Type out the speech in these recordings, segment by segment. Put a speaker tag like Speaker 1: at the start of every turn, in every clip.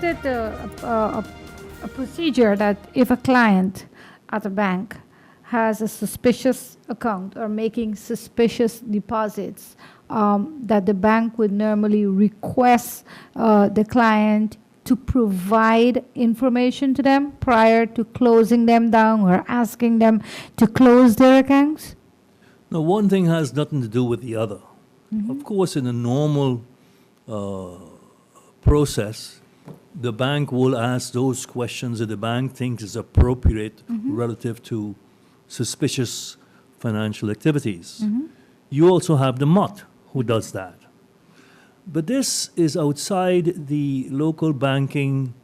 Speaker 1: Isn't it a procedure that if a client at a bank has a suspicious account or making suspicious deposits, that the bank would normally request the client to provide information to them prior to closing them down or asking them to close their accounts?
Speaker 2: Now, one thing has nothing to do with the other. Of course, in a normal process, the bank will ask those questions that the bank thinks is appropriate relative to suspicious financial activities. You also have the MOT who does that. But this is outside the local banking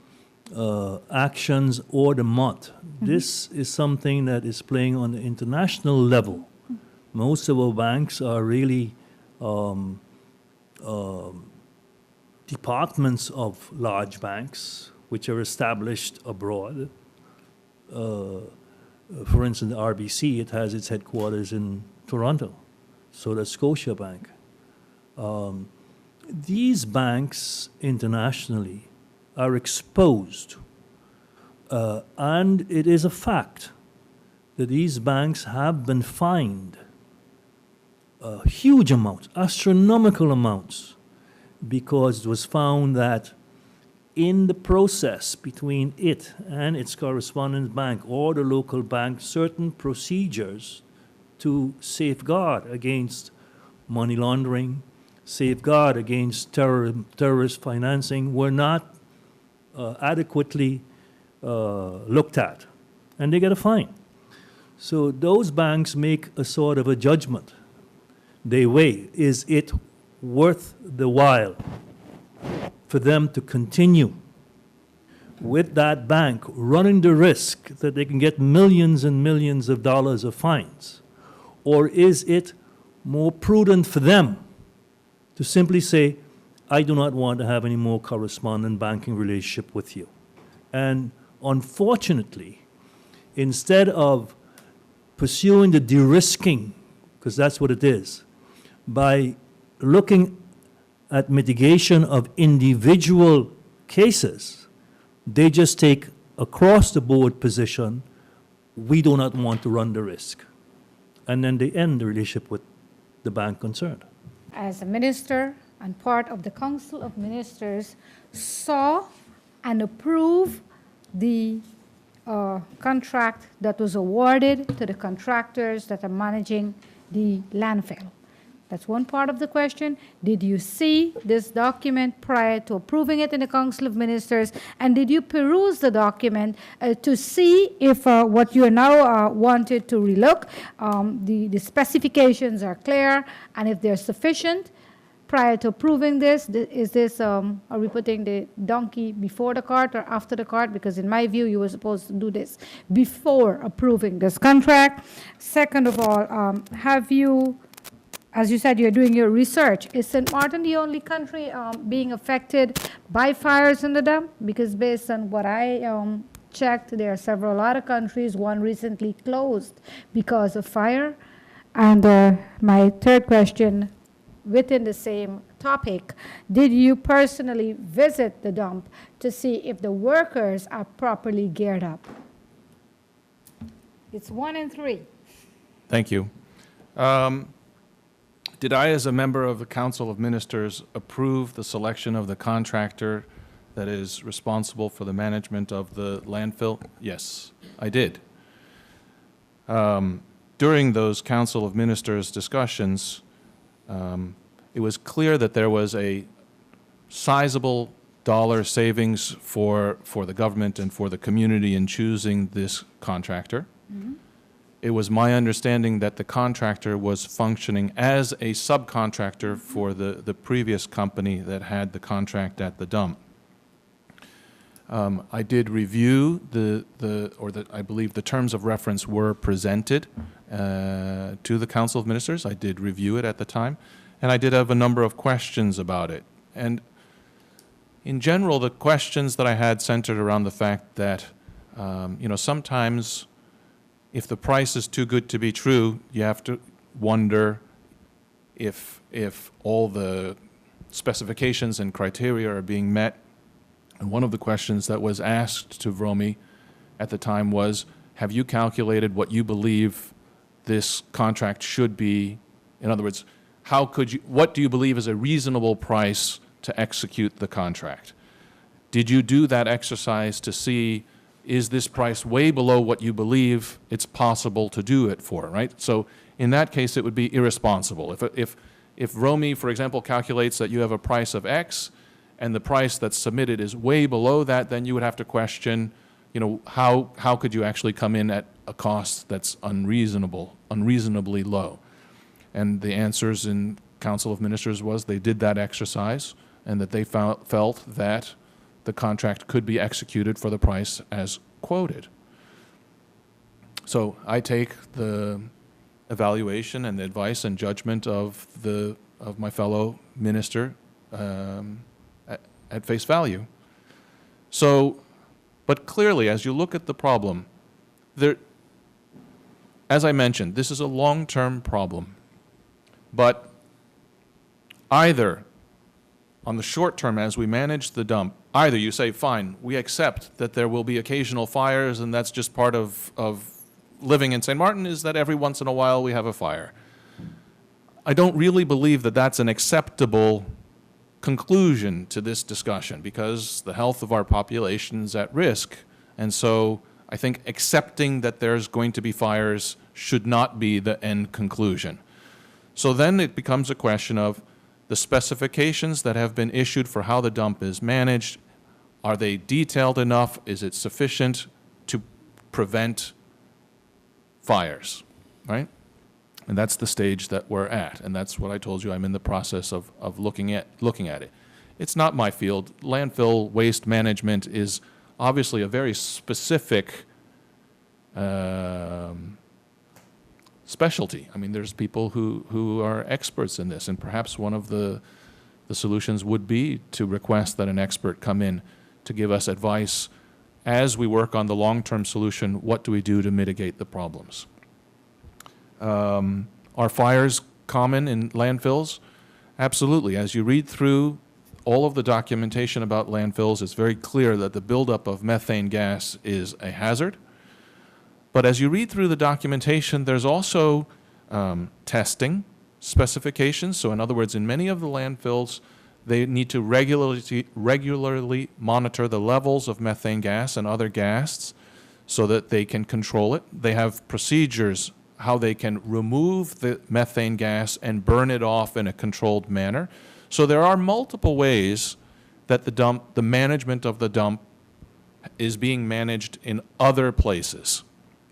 Speaker 2: actions or the MOT. This is something that is playing on the international level. Most of our banks are really departments of large banks which are established abroad. For instance, RBC, it has its headquarters in Toronto. So does Scotiabank. These banks internationally are exposed, and it is a fact that these banks have been fined huge amounts, astronomical amounts, because it was found that in the process between it and its correspondent bank or the local bank, certain procedures to safeguard against money laundering, safeguard against terrorist financing were not adequately looked at, and they get a fine. So those banks make a sort of a judgment. They weigh, is it worth the while for them to continue with that bank running the risk that they can get millions and millions of dollars of fines? Or is it more prudent for them to simply say, I do not want to have any more correspondent banking relationship with you? And unfortunately, instead of pursuing the de-risking, because that's what it is, by looking at mitigation of individual cases, they just take across-the-board position, we do not want to run the risk. And then they end the relationship with the bank concerned.
Speaker 1: As a minister and part of the Council of Ministers, saw and approved the contract that was awarded to the contractors that are managing the landfill. That's one part of the question. Did you see this document prior to approving it in the Council of Ministers? And did you peruse the document to see if what you are now wanted to relook, the specifications are clear, and if they're sufficient prior to approving this? Is this, are we putting the donkey before the cart or after the cart? Because in my view, you were supposed to do this before approving this contract. Second of all, have you, as you said, you're doing your research. Is St. Martin the only country being affected by fires in the dump? Because based on what I checked, there are several other countries. One recently closed because of fire. And my third question, within the same topic, did you personally visit the dump to see if the workers are properly geared up? It's 1 and 3.
Speaker 3: Thank you. Did I, as a member of the Council of Ministers, approve the selection of the contractor that is responsible for the management of the landfill? Yes, I did. During those Council of Ministers discussions, it was clear that there was a sizable dollar savings for the government and for the community in choosing this contractor. Mm-hmm. It was my understanding that the contractor was functioning as a subcontractor for the previous company that had the contract at the dump. I did review I believe the terms of reference were presented to the Council of Ministers. I did review it at the time, and I did have a number of questions about it. And in general, the questions that I had centered around the fact that, sometimes if the price is too good to be true, you have to wonder if all the specifications and criteria are being met. And one of the questions that was asked to Vromi at the time was, have you calculated what you believe this contract should be? In other words, what do you believe is a reasonable price to execute the contract? Did you do that exercise to see, is this price way below what you believe it's possible to do it for, right? So in that case, it would be irresponsible. If Vromi, for example, calculates that you have a price of X and the price that's submitted is way below that, then you would have to question, how could you actually come in at a cost that's unreasonably low? And the answers in Council of Ministers was they did that exercise and that they felt that the contract could be executed for the price as quoted. So I take the evaluation and the advice and judgment of my fellow minister at face value. So, but clearly, as you look at the problem, as I mentioned, this is a long-term problem. But either on the short term, as we manage the dump, either you say, fine, we accept that there will be occasional fires and that's just part of living in St. Martin, is that every once in a while we have a fire. I don't really believe that that's an acceptable conclusion to this discussion because the health of our population is at risk. And so I think accepting that there's going to be fires should not be the end conclusion. So then it becomes a question of the specifications that have been issued for how the dump is managed. Are they detailed enough? Is it sufficient to prevent fires, right? And that's the stage that we're at. And that's what I told you. I'm in the process of looking at it. It's not my field. Landfill waste management is obviously a very specific specialty. I mean, there's people who are experts in this, and perhaps one of the solutions would be to request that an expert come in to give us advice as we work on the long-term solution. What do we do to mitigate the problems? Are fires common in landfills? Absolutely. As you read through all of the documentation about landfills, it's very clear that the buildup of methane gas is a hazard. But as you read through the documentation, there's also testing specifications. So in other words, in many of the landfills, they need to regularly monitor the levels of methane gas and other gas so that they can control it. They have procedures how they can remove the methane gas and burn it off in a controlled manner. So there are multiple ways that the management of the dump is being managed in other places,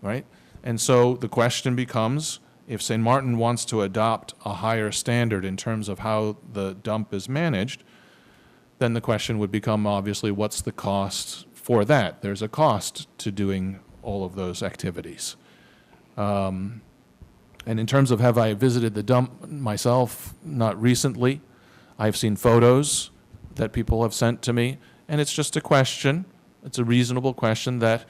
Speaker 3: right? And so the question becomes, if St. Martin wants to adopt a higher standard in terms of how the dump is managed, then the question would become, obviously, what's the cost for that? There's a cost to doing all of those activities. And in terms of have I visited the dump myself, not recently. I've seen photos that people have sent to me, and it's just a question. It's a reasonable question that,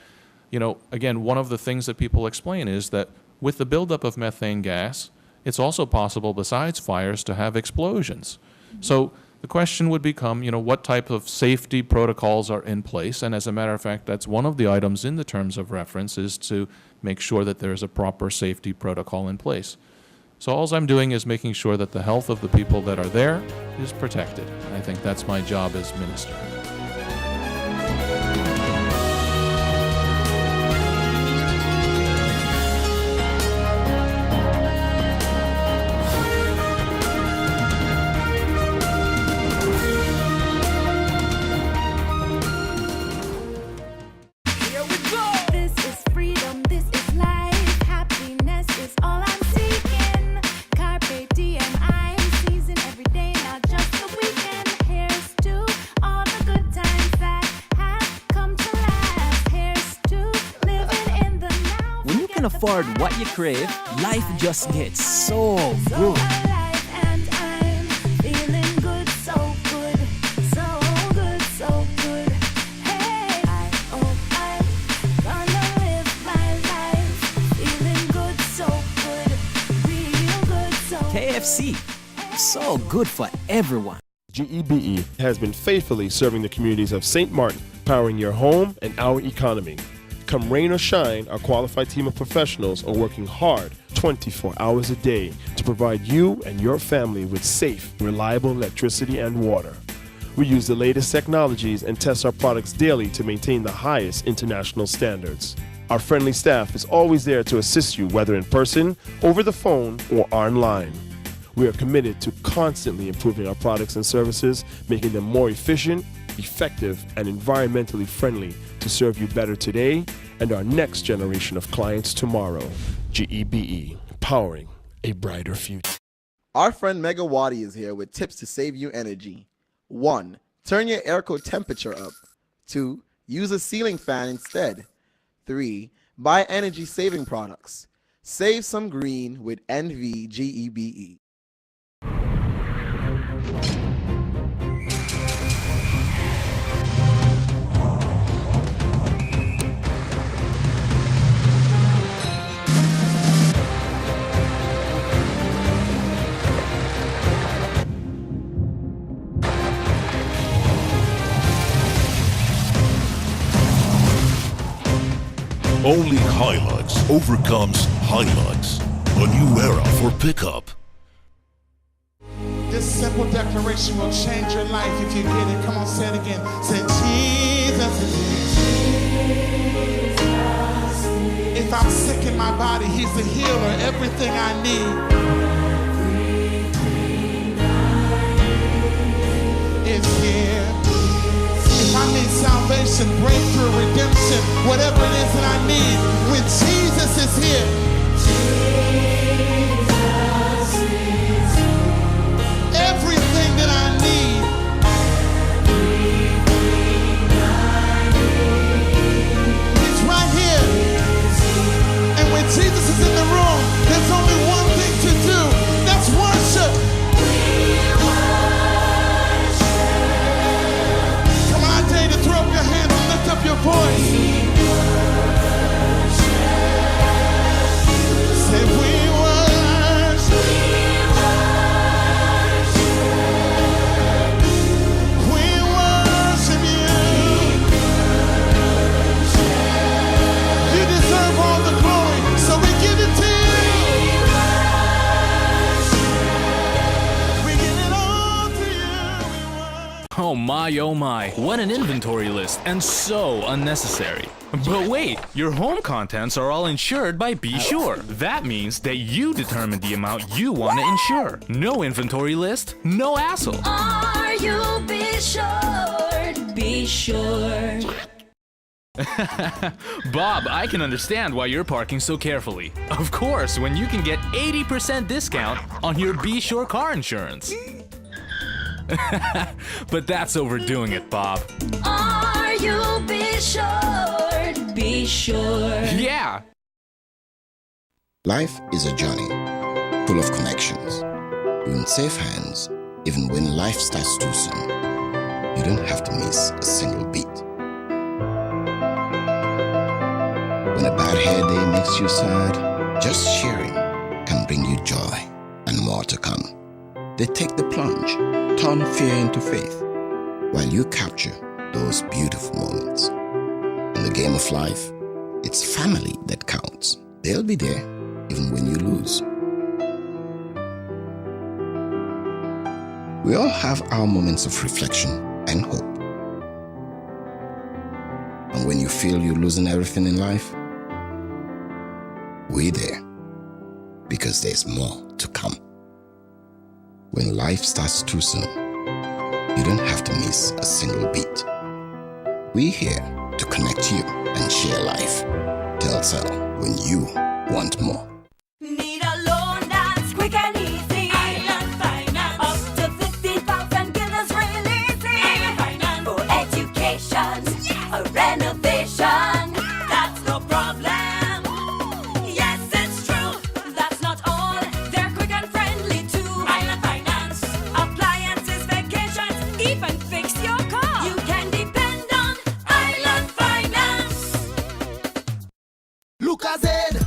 Speaker 3: again, one of the things that people explain is that with the buildup of methane gas, it's also possible, besides fires, to have explosions. So the question would become, what type of safety protocols are in place? And as a matter of fact, that's one of the items in the terms of reference, is to make sure that there's a proper safety protocol in place. So all I'm doing is making sure that the health of the people that are there is protected. And I think that's my job as minister.
Speaker 4: Afford what you crave, life just gets so good. KFC, so good for everyone.
Speaker 5: GEBE has been faithfully serving the communities of St. Martin, powering your home and our economy. Come rain or shine, our qualified team of professionals are working hard 24 hours a day to provide you and your family with safe, reliable electricity and water. We use the latest technologies and test our products daily to maintain the highest international standards. Our friendly staff is always there to assist you, whether in person, over the phone, or online. We are committed to constantly improving our products and services, making them more efficient, effective, and environmentally friendly to serve you better today and our next generation of clients tomorrow. GEBE, powering a brighter future.
Speaker 6: Our friend Megawati is here with tips to save you energy. 1. Turn your airco temperature up. 2. Use a ceiling fan instead. 3. Buy energy-saving products. Save some green with NVGEBE.
Speaker 7: Only Hilux overcomes Hilux. A new era for pickup.
Speaker 8: This simple declaration will change your life if you get it. Come on, say it again. Say, Jesus is here. If I'm sick in my body, He's the healer. Everything I need is here. If I need salvation, breakthrough, redemption, whatever it is that I need, when Jesus is here, everything that I need, He's right here. And when Jesus is in the room, there's only one thing to do. That's worship. To throw up your hands and lift up your voice. Say, we worship. We worship you. You deserve all the glory, so we give it to you. We give it all to you.
Speaker 4: Oh my, what an inventory list, and so unnecessary. But wait, your home contents are all insured by Be Sure. That means that you determine the amount you want to insure. No inventory list, no hassle.
Speaker 9: Are you Be Sure? Be Sure.
Speaker 4: Bob, I can understand why you're parking so carefully. Of course, when you can get 80% discount on your Be Sure car insurance. But that's overdoing it, Bob.
Speaker 9: Are you Be Sure? Be Sure.
Speaker 4: Yeah!
Speaker 10: Life is a journey, full of connections. You're in safe hands, even when life starts too soon. You don't have to miss a single beat. When a bad hair day makes you sad, just sharing can bring you joy and more to come. They take the plunge, turn fear into faith, while you capture those beautiful moments. In the game of life, it's family that counts. They'll be there even when you lose. We all have our moments of reflection and hope. And when you feel you're losing everything in life, we're there because there's more to come. When life starts too soon, you don't have to miss a single beat. We're here to connect you and share life. Telcel, when you want more.
Speaker 9: Need a loan that's quick and easy. Island Finance. Up to 50,000 guineas really easy. Island Finance. For education, a renovation, that's no problem. Yes, it's true. That's not all. They're quick and friendly too. Island Finance. Appliances, vacations, even fix your car. You can depend on Island Finance.
Speaker 8: Look ahead.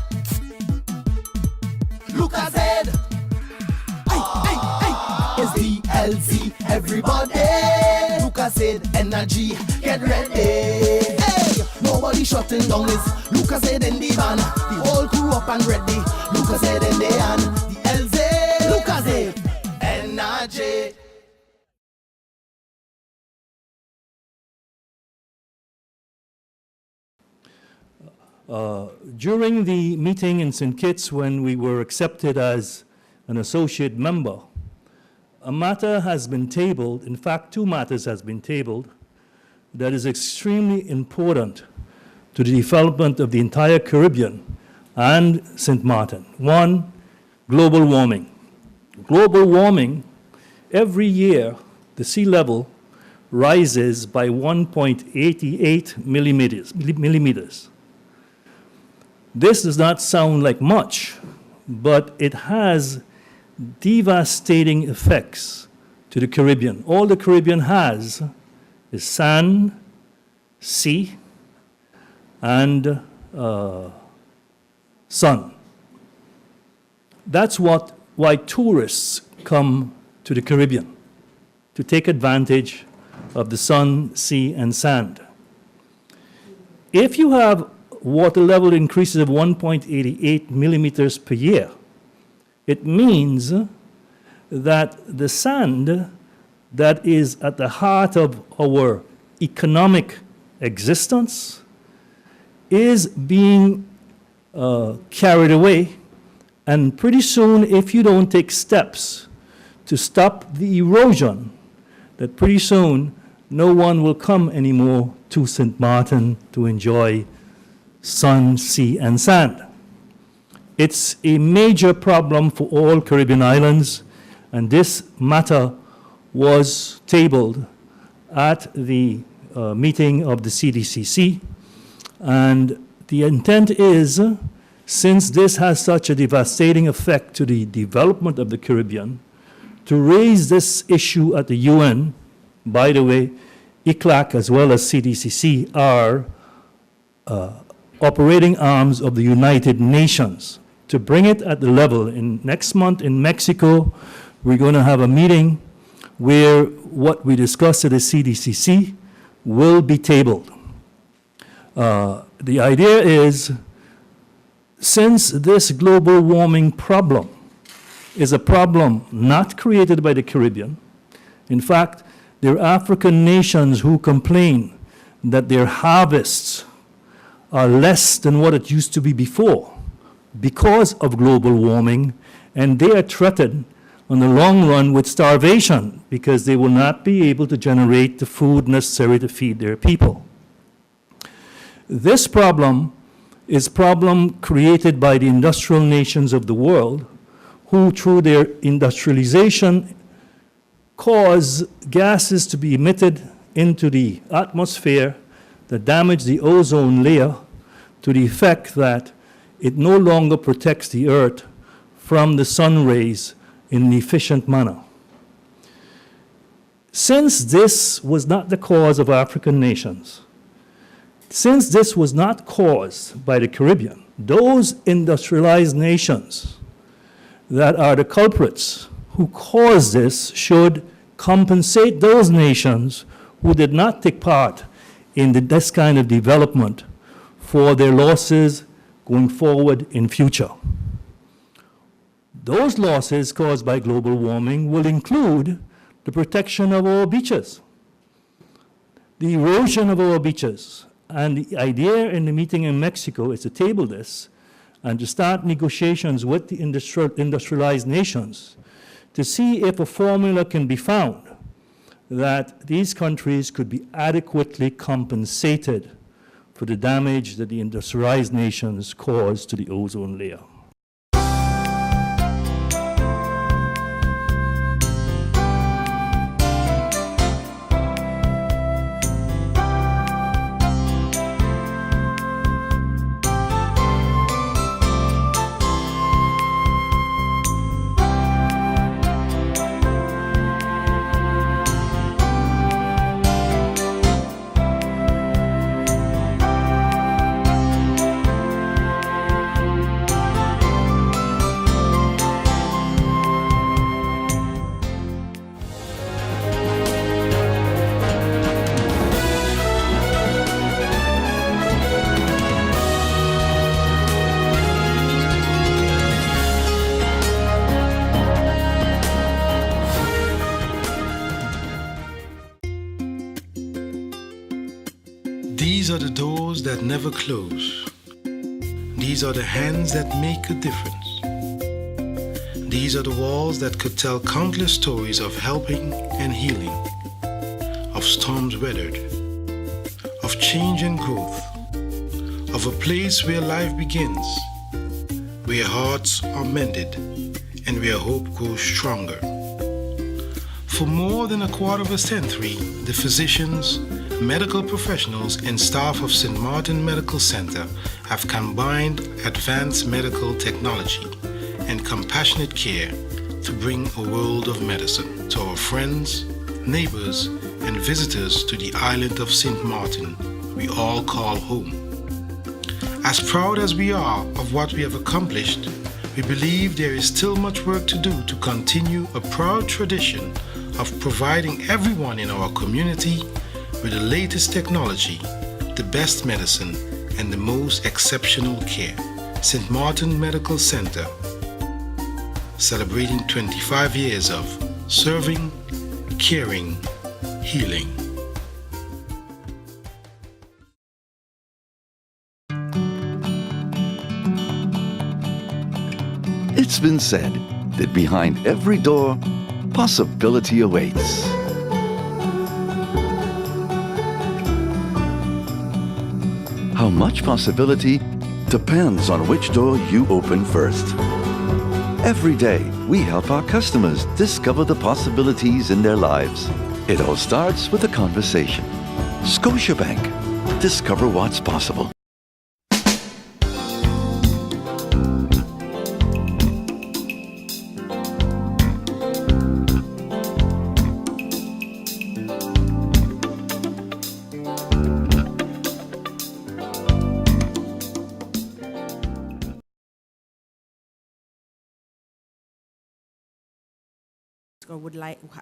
Speaker 8: Look ahead. SDLZ
Speaker 11: Everybody, Lucas said energy, get ready. Hey, nobody shutting down this. Lucas said in the van, the whole crew up and ready. Lucas said in the hand, the LZ, Lucas said energy.
Speaker 2: During the meeting in St. Kitts when we were accepted as an associate member, a matter has been tabled, in fact 2 matters has been tabled, that is extremely important to the development of the entire Caribbean and St. Martin. One, global warming. Global warming, every year the sea level rises by 1.88 millimeters. This does not sound like much, but it has devastating effects to the Caribbean. All the Caribbean has is sand, sea, and sun. That's why tourists come to the Caribbean, to take advantage of the sun, sea, and sand. If you have water level increases of 1.88 millimeters per year, it means that the sand that is at the heart of our economic existence is being carried away, and pretty soon, if you don't take steps to stop the erosion, that pretty soon no one will come anymore to St. Martin to enjoy sun, sea, and sand. It's a major problem for all Caribbean islands, and this matter was tabled at the meeting of the CDCC. And the intent is, since this has such a devastating effect to the development of the Caribbean, to raise this issue at the UN. By the way, ICLAC as well as CDCC are operating arms of the United Nations, to bring it at the level. In next month in Mexico, we're going to have a meeting where what we discussed at the CDCC will be tabled. The idea is, since this global warming problem is a problem not created by the Caribbean, in fact, there are African nations who complain that their harvests are less than what it used to be before because of global warming, and they are threatened on the long run with starvation because they will not be able to generate the food necessary to feed their people. This problem is a problem created by the industrial nations of the world who, through their industrialization, cause gases to be emitted into the atmosphere that damage the ozone layer to the effect that it no longer protects the earth from the sun rays in an efficient manner. Since this was not the cause of African nations, since this was not caused by the Caribbean, those industrialized nations that are the culprits who caused this should compensate those nations who did not take part in this kind of development for their losses going forward in future. Those losses caused by global warming will include the protection of our beaches, the erosion of our beaches. And the idea in the meeting in Mexico is to table this and to start negotiations with the industrialized nations to see if a formula can be found that these countries could be adequately compensated for the damage that the industrialized nations caused to the ozone layer.
Speaker 8: These are the doors that never close. These are the hands that make a difference. These are the walls that could tell countless stories of helping and healing, of storms weathered, of change and growth, of a place where life begins, where hearts are mended, and where hope grows stronger. For more than a quarter of a century, the physicians, medical professionals, and staff of St. Martin Medical Center have combined advanced medical technology and compassionate care to bring a world of medicine to our friends, neighbors, and visitors to the island of St. Martin we all call home. As proud as we are of what we have accomplished, we believe there is still much work to do to continue a proud tradition of providing everyone in our community with the latest technology, the best medicine, and the most exceptional care. St. Martin Medical Center, celebrating 25 years of serving, caring, healing.
Speaker 12: It's been said that behind every door, possibility awaits. How much possibility depends on which door you open first. Every day, we help our customers discover the possibilities in their lives. It all starts with a conversation. Scotiabank. Discover what's possible.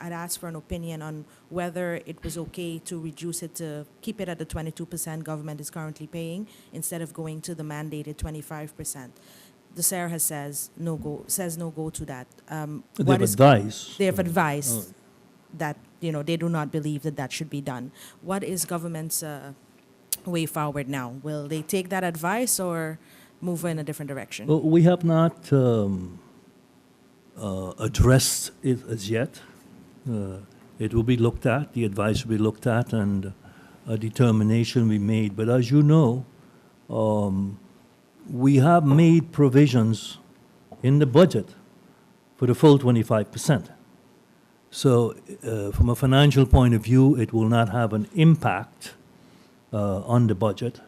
Speaker 13: I'd asked for an opinion on whether it was okay to reduce it to keep it at the 22% government is currently paying instead of going to the mandated 25%. The SARE has says no go to that.
Speaker 2: They've
Speaker 13: advised that they do not believe that should be done. What is government's way forward now? Will they take that advice or move in a different direction?
Speaker 2: Well, we have not addressed it as yet. It will be looked at, the advice will be looked at, and a determination will be made. But as you know, we have made provisions in the budget for the full 25%. So from a financial point of view, it will not have an impact on the budget.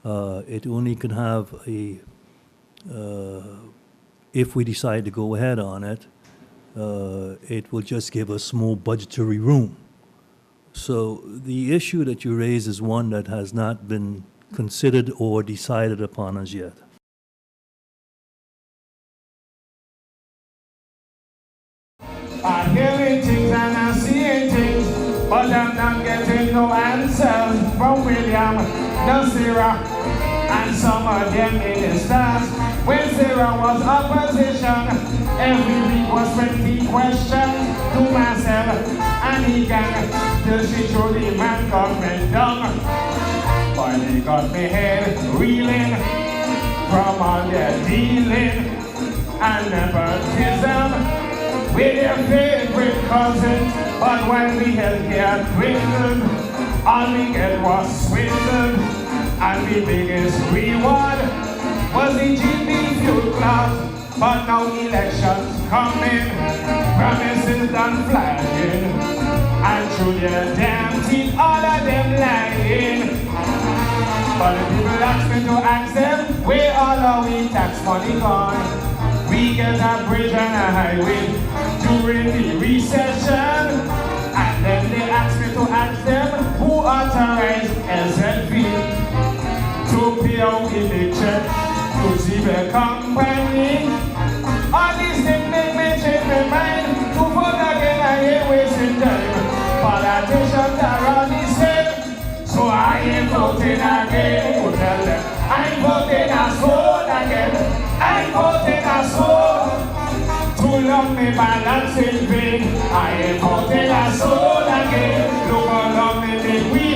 Speaker 2: It only can have a if we decide to go ahead on it, it will just give us more budgetary room. So the issue that you raise is one that has not been considered or decided upon as yet.
Speaker 8: I'm hearing things and I'm seeing things, but I'm not getting no answers from William, no Sarah, and some of them ministers. When Sarah was opposition, every week was 20 questions to myself and the gang till she threw the man government down. But they got me head reeling from all their dealing and nepotism with their favorite cousins. But when the healthcare dwindled, all we get was swindled, and the biggest reward was the GB fuel club. But now elections coming, promises done flying, and through their damn teeth, all of them lying. But the people ask me to ask them, where all our tax money gone? We get a bridge and a highway during the recession, and then they ask me to ask them, who authorized SLV to pay out in the check to see the company? All these things make me change my mind. To vote again, I ain't wasting time. Politicians are all the same, so I ain't voting again. Oh, tell them, I'm voting as vote again. I'm voting as vote. Too long me balance in vain. I ain't voting as vote again. Look how long me make we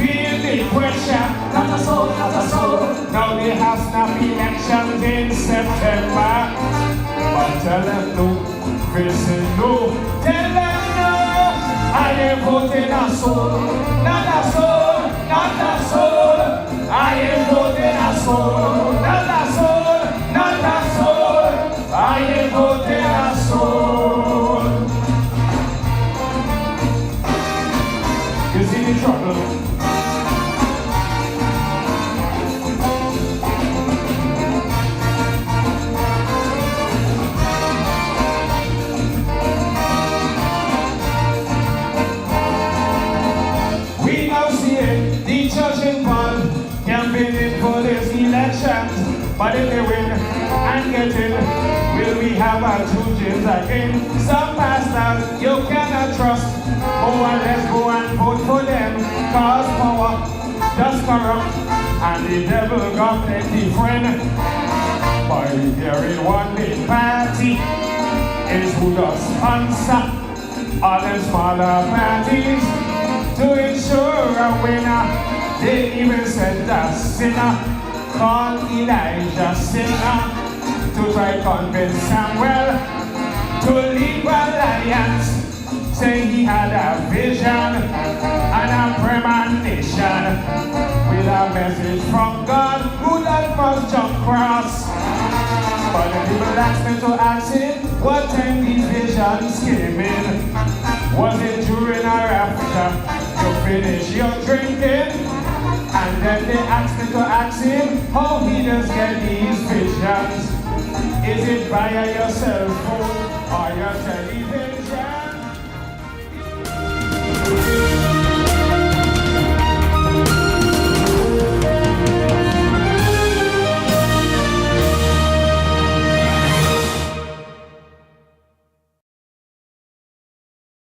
Speaker 8: feel the pressure.
Speaker 14: have elections in September. But tell them no, listen no. Tell them no, I am voting a soul. Not a soul, not a soul. I am voting a soul. Not a soul, not a soul. I am voting a soul. You see the trouble? Campaigning for this election, but if they win and get in, will we have our judges again? Some pastors you cannot trust, more or less go and vote for them, cause power does corrupt, and the devil got plenty friend. By hearing one big party is who does sponsor all them smaller parties to ensure a winner. They even sent a sinner called Elijah Sinner to try convince Samuel to leave alliance. Say he had a vision and a premonition with a message from God who that must jump cross. But the people asked me to ask him what time these visions came in. Was it during or after you finish your drinking? And then they asked me to ask him how he does get these visions. Is it via your cell phone or your television?